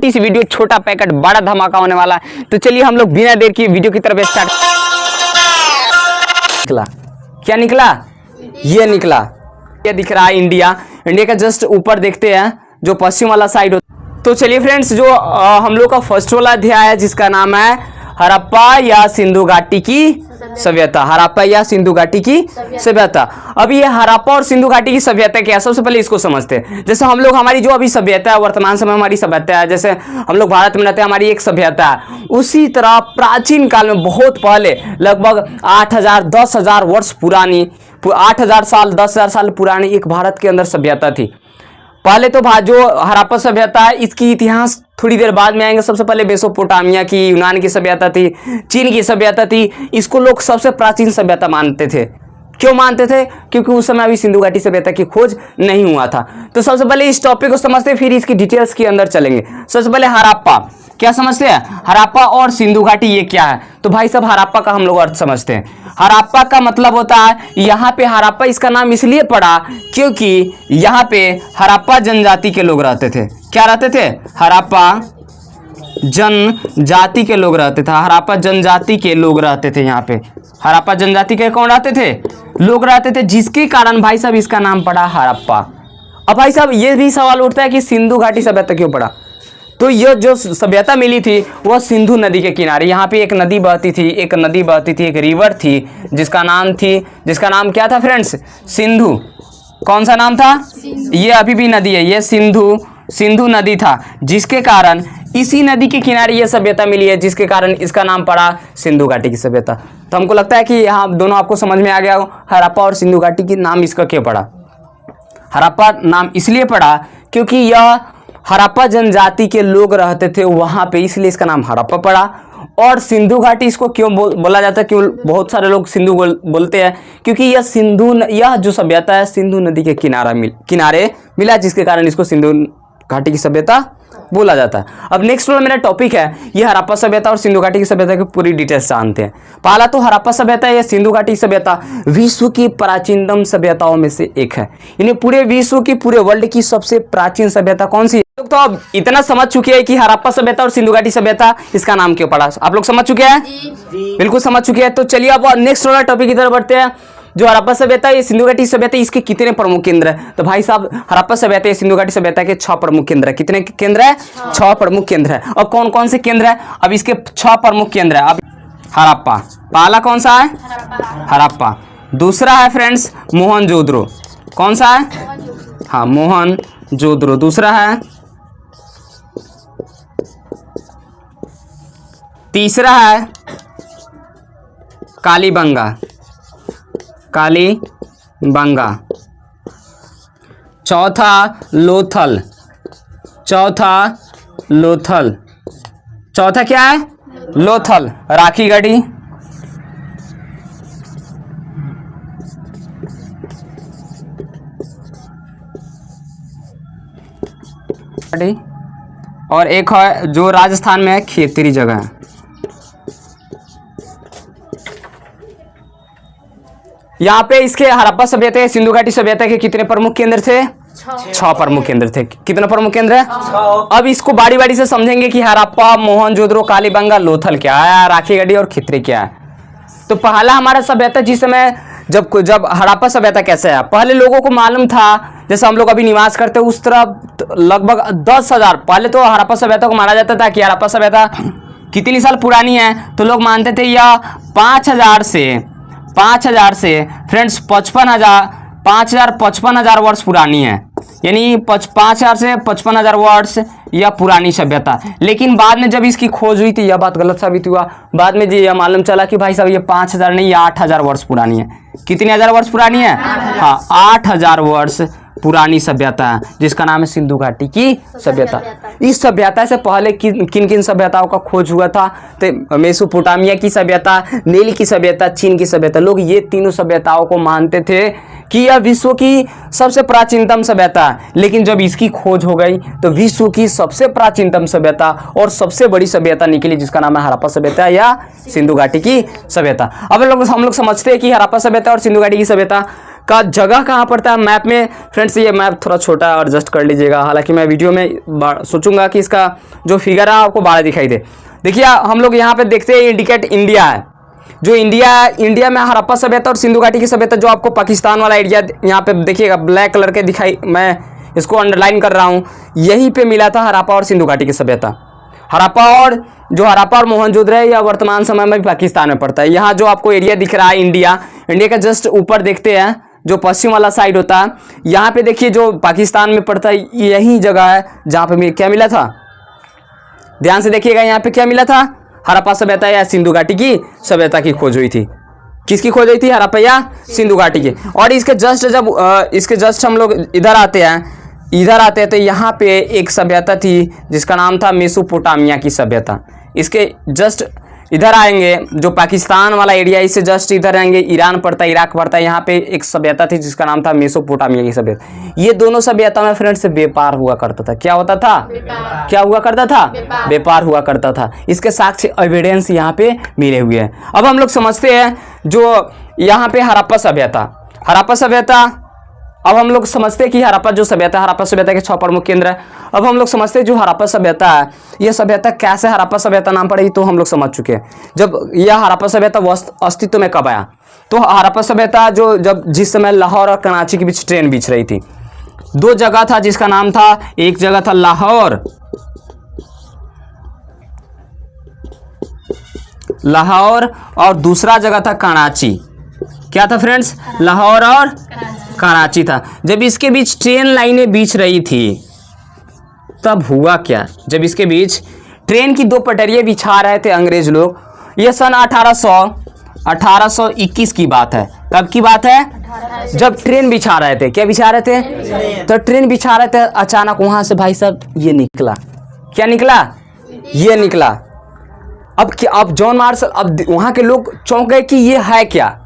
छोटी सी वीडियो, छोटा पैकेट, बड़ा धमाका होने वाला है। तो चलिए हम लोग बिना देर की वीडियो की तरफ स्टार्ट। निकला क्या निकला? ये निकला, ये दिख रहा है इंडिया। इंडिया का जस्ट ऊपर देखते हैं जो पश्चिम वाला साइड होता। तो चलिए फ्रेंड्स, जो हम लोग का फर्स्ट वाला अध्याय है जिसका नाम है हड़प्पा या सिंधु घाटी की सभ्यता। हड़प्पा या सिंधु घाटी की सभ्यता। अब ये हड़प्पा और सिंधु घाटी की सभ्यता क्या है, सबसे पहले इसको समझते हैं। जैसे हम लोग, हमारी जो अभी सभ्यता है, वर्तमान समय हमारी सभ्यता है, जैसे हम लोग भारत में रहते हैं, हमारी एक सभ्यता है। उसी तरह प्राचीन काल में बहुत पहले, लगभग 8,000 10,000 वर्ष पुरानी, 8,000 साल 10,000 साल पुरानी एक भारत के अंदर सभ्यता थी। पहले तो जो हड़प्पा सभ्यता है, इसकी इतिहास थोड़ी देर बाद में आएंगे। सबसे पहले मेसोपोटामिया की, यूनान की सभ्यता थी, चीन की सभ्यता थी। इसको लोग सबसे प्राचीन सभ्यता मानते थे। क्यों मानते थे? क्योंकि उस समय अभी सिंधु घाटी सभ्यता की खोज नहीं हुआ था। तो सबसे पहले इस टॉपिक को समझते, फिर इसकी डिटेल्स के अंदर चलेंगे। सबसे पहले हड़प्पा क्या समझते हैं? हड़प्पा और सिंधु घाटी ये क्या है? तो भाई साहब, हड़प्पा का हम लोग अर्थ समझते हैं। हड़प्पा का मतलब होता है, यहाँ पे हड़प्पा इसका नाम इसलिए पड़ा क्योंकि यहाँ पे हड़प्पा जनजाति के लोग रहते थे। क्या रहते थे? हड़प्पा जनजाति के लोग रहते थे। हड़प्पा जनजाति के लोग रहते थे यहाँ पे। हड़प्पा जनजाति के कौन रहते थे? लोग रहते थे, जिसके कारण भाई साहब इसका नाम पड़ा हड़प्पा। अब भाई साहब ये भी सवाल उठता है कि सिंधु घाटी सभ्यता क्यों पड़ा? तो ये जो सभ्यता मिली थी वह सिंधु नदी के किनारे, यहाँ पे एक नदी बहती थी, एक रिवर थी जिसका नाम क्या था फ्रेंड्स? सिंधु। कौन सा नाम था? ये अभी भी नदी है, ये सिंधु नदी था, जिसके कारण इसी नदी के किनारे ये सभ्यता मिली है, जिसके कारण इसका नाम पड़ा सिंधु घाटी की सभ्यता। तो हमको लगता है कि यहाँ दोनों आपको समझ में आ गया हो, हड़प्पा और सिंधु घाटी की नाम इसका क्यों पड़ा। हड़प्पा नाम इसलिए पड़ा क्योंकि यह हड़प्पा जनजाति के लोग रहते थे वहां पे, इसलिए इसका नाम हड़प्पा पड़ा। और सिंधु घाटी इसको क्यों बोला जाता है? क्यों बहुत सारे लोग सिंधु बोलते हैं? क्योंकि यह जो सभ्यता है सिंधु नदी के किनारे मिला, जिसके कारण इसको सिंधु घाटी की सभ्यता बोला जाता है। अब नेक्स्ट वाला मेरा टॉपिक है, ये हड़प्पा सभ्यता और सिंधु घाटी की सभ्यता की पूरी डिटेल्स जानते हैं। पहला तो हड़प्पा सभ्यता या सिंधु घाटी सभ्यता विश्व की प्राचीनतम सभ्यताओं में से एक है। यानी पूरे विश्व की, पूरे वर्ल्ड की सबसे प्राचीन सभ्यता कौन सी है? तो अब इतना समझ चुके हैं कि हड़प्पा सभ्यता और सिंधु घाटी सभ्यता इसका नाम क्यों पड़ा। आप लोग समझ चुके हैं? बिल्कुल समझ चुके हैं। तो चलिए अब नेक्स्ट वाला टॉपिक की तरफ बढ़ते हैं। जो हड़प्पा सभ्यता ये सिंधु घाटी सभ्यता, इसके कितने प्रमुख केंद्र है? तो भाई साहब, हड़प्पा सभ्यता या सिंधु घाटी सभ्यता के 6 प्रमुख केंद्र है। कितने केंद्र है? 6 प्रमुख केंद्र है। अब कौन कौन से केंद्र है? अब इसके 6 प्रमुख केंद्र है। अब हड़प्पा, पहला कौन सा है? हड़प्पा। दूसरा है फ्रेंड्स मोहनजोदड़ो। कौन सा है? हाँ, मोहनजोदड़ो दूसरा है। तीसरा है कालीबंगा। चौथा लोथल। चौथा क्या है? लोथल, राखी गढ़ी। और एक है जो राजस्थान में है, खेतरी जगह है। यहाँ पे इसके हड़प्पा सभ्यता, सिंधु घाटी सभ्यता के कितने प्रमुख केंद्र थे? 6 प्रमुख केंद्र थे। कितने प्रमुख केंद्र है? अब इसको बारी बारी से समझेंगे कि हड़प्पा, मोहनजोदड़ो, कालीबंगा, लोथल क्या है, राखीगढ़ी और खितरी क्या है। तो पहला हमारा सभ्यता जिस समय जब हड़प्पा सभ्यता कैसे है, पहले लोगों को मालूम था, जैसे हम लोग अभी निवास करते हैं उस तरह लगभग 10,000 पहले तो हड़प्पा सभ्यता को माना जाता था कि हड़प्पा सभ्यता कितनी साल पुरानी है। तो लोग मानते थे यह 5,000 से फ्रेंड्स 55,000 वर्ष पुरानी है। यानी 5,000 से 55,000 वर्ष यह पुरानी सभ्यता। लेकिन बाद में जब इसकी खोज हुई थी, यह बात गलत साबित हुआ। बाद में यह मालूम चला कि भाई साहब ये 5,000 नहीं, ये 8,000 वर्ष पुरानी है। कितने हजार वर्ष पुरानी है? हाँ, 8,000 वर्ष पुरानी सभ्यता है, जिसका नाम है सिंधु घाटी की सभ्यता। इस सभ्यता से पहले किन किन सभ्यताओं का खोज हुआ था? तो मेसोपोटामिया की सभ्यता, नील की सभ्यता, चीन की सभ्यता। लोग ये तीनों सभ्यताओं को मानते थे कि यह विश्व की सबसे प्राचीनतम सभ्यता है। लेकिन जब इसकी खोज हो गई तो विश्व की सबसे प्राचीनतम सभ्यता और सबसे बड़ी सभ्यता निकली, जिसका नाम है हड़प्पा सभ्यता या सिंधु घाटी की सभ्यता। अब हम लोग समझते हैं कि हड़प्पा सभ्यता और सिंधु घाटी की सभ्यता का जगह कहाँ पड़ता है मैप में। फ्रेंड्स ये मैप थोड़ा छोटा एडजस्ट कर लीजिएगा, हालांकि मैं वीडियो में सोचूंगा कि इसका जो फिगर है आपको बड़ा दिखाई दे। देखिए हम लोग यहाँ पे देखते हैं इंडिकेट इंडिया है, जो इंडिया में हड़प्पा सभ्यता और सिंधु घाटी की सभ्यता, जो आपको पाकिस्तान वाला एरिया यहाँ पे देखिएगा ब्लैक कलर के दिखाई, मैं इसको अंडरलाइन कर रहा हूँ, यहीं पे मिला था हड़प्पा और सिंधु घाटी की सभ्यता। हड़प्पा और मोहनजोदड़ो या वर्तमान समय में पाकिस्तान में पड़ता है। यहाँ जो आपको एरिया दिख रहा है इंडिया का जस्ट ऊपर देखते हैं जो पश्चिम वाला साइड होता है, यहाँ पे देखिए जो पाकिस्तान में पड़ता है, यही जगह है जहाँ पे क्या मिला था, ध्यान से देखिएगा यहाँ पे क्या मिला था, हड़प्पा सभ्यता या सिंधु घाटी की सभ्यता की खोज हुई थी। किसकी खोज हुई थी, हड़प्पा या सिंधु घाटी की। और इसके जस्ट हम लोग इधर आते हैं तो यहाँ पे एक सभ्यता थी जिसका नाम था मेसोपोटामिया की सभ्यता। इसके जस्ट इधर आएंगे जो पाकिस्तान वाला एरिया, इससे जस्ट इधर आएंगे ईरान पड़ता है, इराक पड़ता है, यहाँ पे एक सभ्यता थी जिसका नाम था मेसोपोटामिया की सभ्यता। ये दोनों सभ्यता में फ्रेंड्स व्यापार हुआ करता था। क्या होता था, क्या हुआ करता था, व्यापार हुआ करता था। इसके साक्ष्य एविडेंस यहाँ पे मिले हुए हैं। अब हम लोग समझते हैं जो यहाँ पे हड़प्पा सभ्यता, अब हम लोग समझते हैं कि हड़प्पा सभ्यता के 6 प्रमुख केंद्र है। अब हम लोग समझते हैं जो हड़प्पा सभ्यता है, यह सभ्यता कैसे हड़प्पा सभ्यता नाम पड़ेगी तो हम लोग समझ चुके हैं। जब यह हड़प्पा सभ्यता अस्तित्व में कब आया, तो हड़प्पा सभ्यता जिस समय लाहौर और कराची के बीच ट्रेन बिछ रही थी, 2 जगह था जिसका नाम था, एक जगह था लाहौर और दूसरा जगह था कराची। क्या था फ्रेंड्स, लाहौर और कराची था। जब इसके बीच ट्रेन लाइनें बिछ रही थी तब हुआ क्या, जब इसके बीच ट्रेन की 2 पटरियां बिछा रहे थे अंग्रेज लोग, यह सन 1821 की बात है। कब की बात है, जब ट्रेन बिछा रहे थे। क्या बिछा रहे थे, तो ट्रेन बिछा रहे थे, अचानक वहां से भाई साहब ये निकला। क्या निकला, ये निकला। अब जॉन मार्शल, अब वहां के लोग चौंक गए कि ये है क्या,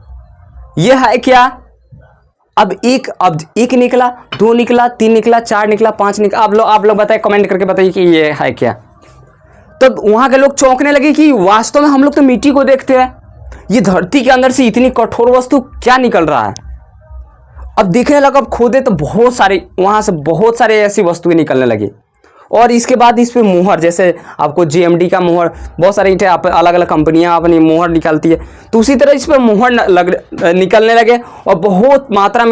ये है क्या। अब एक निकला, 2 निकला, 3 निकला, 4 निकला, 5 निकला। आप लोग बताइए, कमेंट करके बताइए कि ये है क्या। तब वहां के लोग चौंकने लगे कि वास्तव में हम लोग तो मिट्टी को देखते हैं, ये धरती के अंदर से इतनी कठोर वस्तु क्या निकल रहा है। अब देखने लगा, अब खोदे तो वहां से बहुत सारे ऐसी वस्तुएं निकलने लगी। और इसके बाद इस पे मुहर, जैसे आपको JMD का मुहर, बहुत सारी अलग अलग कंपनियां अपनी मुहर निकालती है, तो उसी तरह इस पे मुहर निकलने लगे। और बहुत मात्रा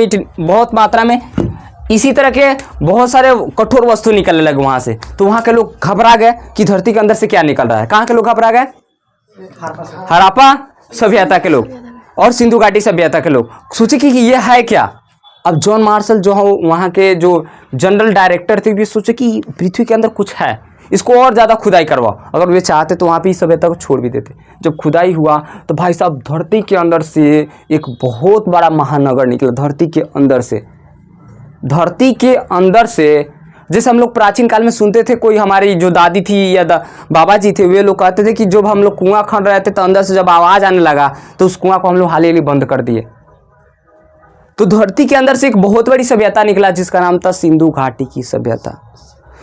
में इसी तरह के बहुत सारे कठोर वस्तु निकलने लगे वहां से। तो वहां के लोग घबरा गए कि धरती के अंदर से क्या निकल रहा है। कहाँ के लोग घबरा गए, हड़प्पा सभ्यता के लोग और सिंधु घाटी सभ्यता के लोग। सोचे कि ये है क्या। अब जॉन मार्शल जो है वहाँ के जो जनरल डायरेक्टर थे, भी सोचे कि पृथ्वी के अंदर कुछ है, इसको और ज़्यादा खुदाई करवाओ। अगर वे चाहते तो वहाँ पे इस सभ्यता को छोड़ भी देते। जब खुदाई हुआ तो भाई साहब धरती के अंदर से एक बहुत बड़ा महानगर निकला। धरती के अंदर से जैसे हम लोग प्राचीन काल में सुनते थे, कोई हमारी जो दादी थी या बाबा जी थे, वे लोग कहते थे कि जब हम लोग कुआं खन रहे थे तो अंदर से जब आवाज़ आने लगा तो उस कुआं को हम लोग हाल ही बंद कर दिए। तो धरती के अंदर से एक बहुत बड़ी सभ्यता निकला जिसका नाम था सिंधु घाटी की सभ्यता।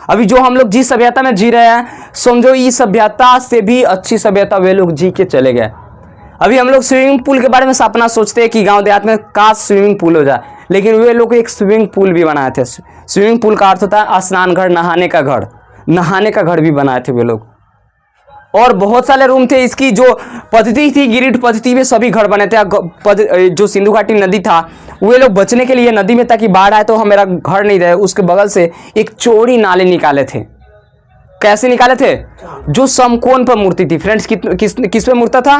अभी जो हम लोग जिस सभ्यता में जी रहे हैं, समझो इस सभ्यता से भी अच्छी सभ्यता वे लोग जी के चले गए। अभी हम लोग स्विमिंग पूल के बारे में सपना सोचते हैं कि गांव देहात में काश स्विमिंग पूल हो जाए, लेकिन वे लोग एक स्विमिंग पूल भी बनाए थे। स्विमिंग पूल का अर्थ होता है स्नान घर, नहाने का घर भी बनाए थे वे लोग। और बहुत सारे रूम थे। इसकी जो पद्धति थी, गिरिड पद्धति में सभी घर बने थे। जो सिंधु घाटी नदी था, वे लोग बचने के लिए नदी में, ताकि बाढ़ आए तो हमारा घर नहीं रहे, उसके बगल से एक चौड़ी नाले निकाले थे। कैसे निकाले थे, जो समकोण पर मूर्ति थी। फ्रेंड्स किस पे मूर्ता था,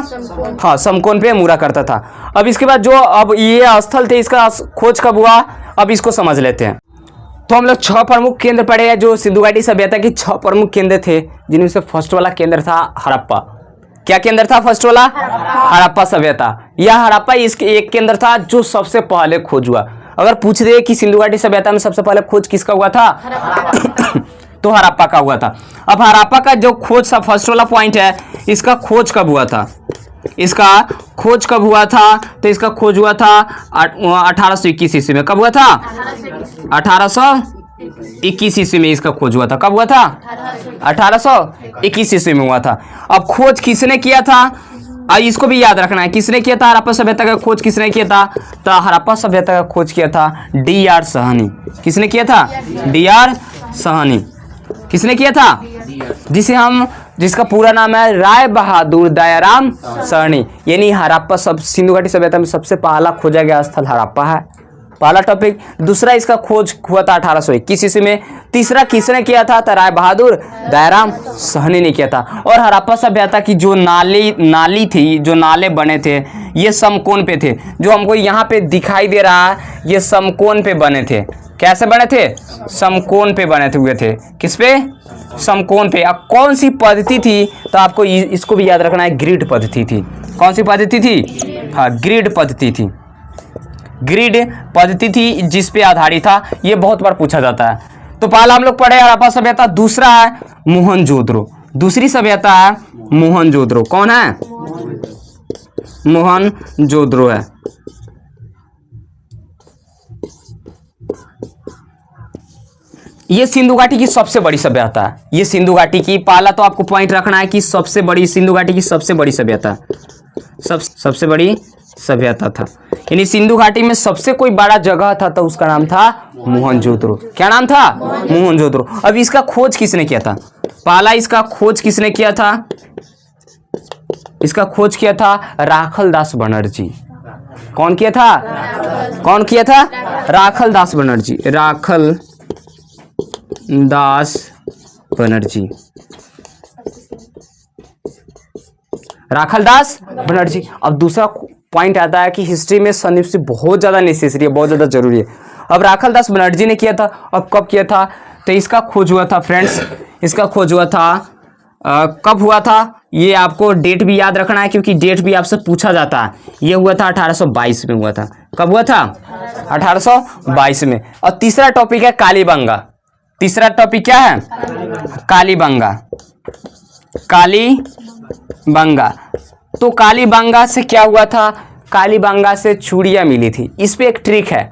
हाँ समकोण पे मूरा करता था। अब इसके बाद अब ये स्थल थे, इसका खोज कब हुआ, अब इसको समझ लेते हैं। तो हम लोग 6 प्रमुख केंद्र पढ़े हैं जो सिंधु घाटी सभ्यता के 6 प्रमुख केंद्र थे, जिनमें से फर्स्ट वाला केंद्र था हड़प्पा। क्या केंद्र था फर्स्ट वाला, हड़प्पा सभ्यता। यह हड़प्पा इसके एक केंद्र था जो सबसे पहले खोज हुआ। अगर पूछ दे कि सिंधु घाटी सभ्यता में सबसे पहले खोज किसका हुआ था, तो हड़प्पा का हुआ था। अब हड़प्पा का जो खोज था, फर्स्ट वाला पॉइंट है, इसका खोज कब हुआ था, तो इसका खोज हुआ था 1821 ईस्वी में। कब हुआ था, 1821 ईस्वी में इसका खोज हुआ था। कब हुआ था, 1821 ईस्वी में हुआ था। अब खोज किसने किया था, अब इसको भी याद रखना है, किसने किया था हड़प्पा सभ्यता का खोज, किसने किया था? तो हड़प्पा सभ्यता का खोज किया था डी.आर. साहनी। किसने किया था? डी.आर. साहनी। किसने किया था? जिसका पूरा नाम है राय बहादुर दयाराम साहनी। यानी हड़प्पा सिंधु घाटी सभ्यता में सबसे पहला खोजा गया स्थल हड़प्पा है, पहला टॉपिक। दूसरा, इसका खोज हुआ था 1821 ईस्वी में। तीसरा, किसने किया था? तो राय बहादुर दयाराम साहनी ने किया था। और हड़प्पा सभ्यता की जो नाली थी, जो नाले बने थे, ये समकोण पे थे। जो हमको यहाँ पे दिखाई दे रहा है, ये समकोण पे बने थे। कैसे बने थे? समकोण पे बने हुए थे। किस पे? समकोण पे। अब कौन सी पद्धति थी? तो आपको इसको भी याद रखना है, ग्रिड पद्धति थी। कौन सी पद्धति थी? हाँ, ग्रिड पद्धति थी। ग्रिड पद्धति थी जिस पे आधारित था। ये बहुत बार पूछा जाता है। तो पहला हम लोग पढ़े हड़प्पा सभ्यता। दूसरा है मोहनजोदड़ो। दूसरी सभ्यता है मोहनजोदड़ो। कौन है? मोहनजोदड़ो है। ये सिंधु घाटी की सबसे बड़ी सभ्यता है। ये सिंधु घाटी की, पहला तो आपको पॉइंट रखना है कि सबसे बड़ी, सिंधु घाटी की सबसे बड़ी सभ्यता, सबसे बड़ी सभ्यता था। यानी सिंधु घाटी में सबसे कोई बड़ा जगह था तो उसका नाम था मोहनजोदड़ो। क्या नाम था? मोहनजोदड़ो। अब इसका खोज किसने किया था? पहला इसका खोज किसने किया था? इसका खोज किया था राखल दास बनर्जी। कौन किया था? कौन किया था? राखल दास बनर्जी। राखल दास बनर्जी। राखल दास बनर्जी। अब दूसरा पॉइंट आता है कि हिस्ट्री में संक्षिप्त बहुत ज़्यादा नेसेसरी है, बहुत ज़्यादा जरूरी है। अब राखल दास बनर्जी ने किया था। अब कब किया था? तो इसका खोज हुआ था फ्रेंड्स, इसका खोज हुआ था कब हुआ था? ये आपको डेट भी याद रखना है क्योंकि डेट भी आपसे पूछा जाता है। ये हुआ था 1822 में हुआ था। कब हुआ था? 1822 में। और तीसरा टॉपिक है कालीबंगा। तीसरा टॉपिक क्या है? कालीबंगा। कालीबंगा। तो कालीबंगा से क्या हुआ था? कालीबंगा से चूड़ियाँ मिली थी। इस पे एक ट्रिक है,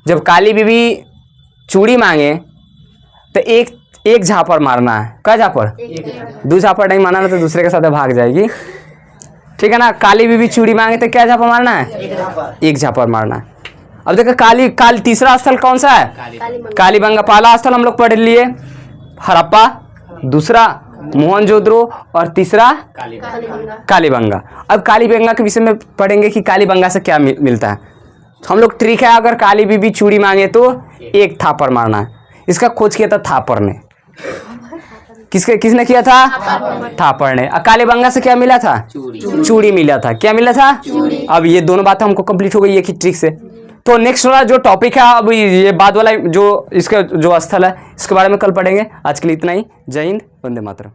जब काली बीबी चूड़ी मांगे तो एक झापड़ मारना है। क्या झापड़? दो झापड़ नहीं मारना तो दूसरे के साथ भाग जाएगी, ठीक है ना। काली बीबी चूड़ी मांगे तो क्या झापड़ मारना है? एक झापड़ मारना है। अब देखो तीसरा स्थल कौन सा है? कालीबंगा। पहला स्थल हम लोग पढ़ लिए हड़प्पा, दूसरा मोहनजोदड़ो और तीसरा कालीबंगा। अब कालीबंगा के विषय में पढ़ेंगे कि कालीबंगा से क्या मिलता है। तो हम लोग ट्रिक है, अगर काली बीबी चूड़ी मांगे तो एक थापर मारना है। इसका खोज किया था थापर ने। किसने किया था? थापर ने। कालीबंगा से क्या मिला था? चूड़ी मिला था। क्या मिला था? अब ये दोनों बातें हमको कंप्लीट हो गई एक ही ट्रिक से। तो नेक्स्ट वाला जो टॉपिक है, अब ये बाद वाला जो इसका जो स्थल है, इसके बारे में कल पढ़ेंगे। आज के लिए इतना ही। जय हिंद, वंदे मातरम।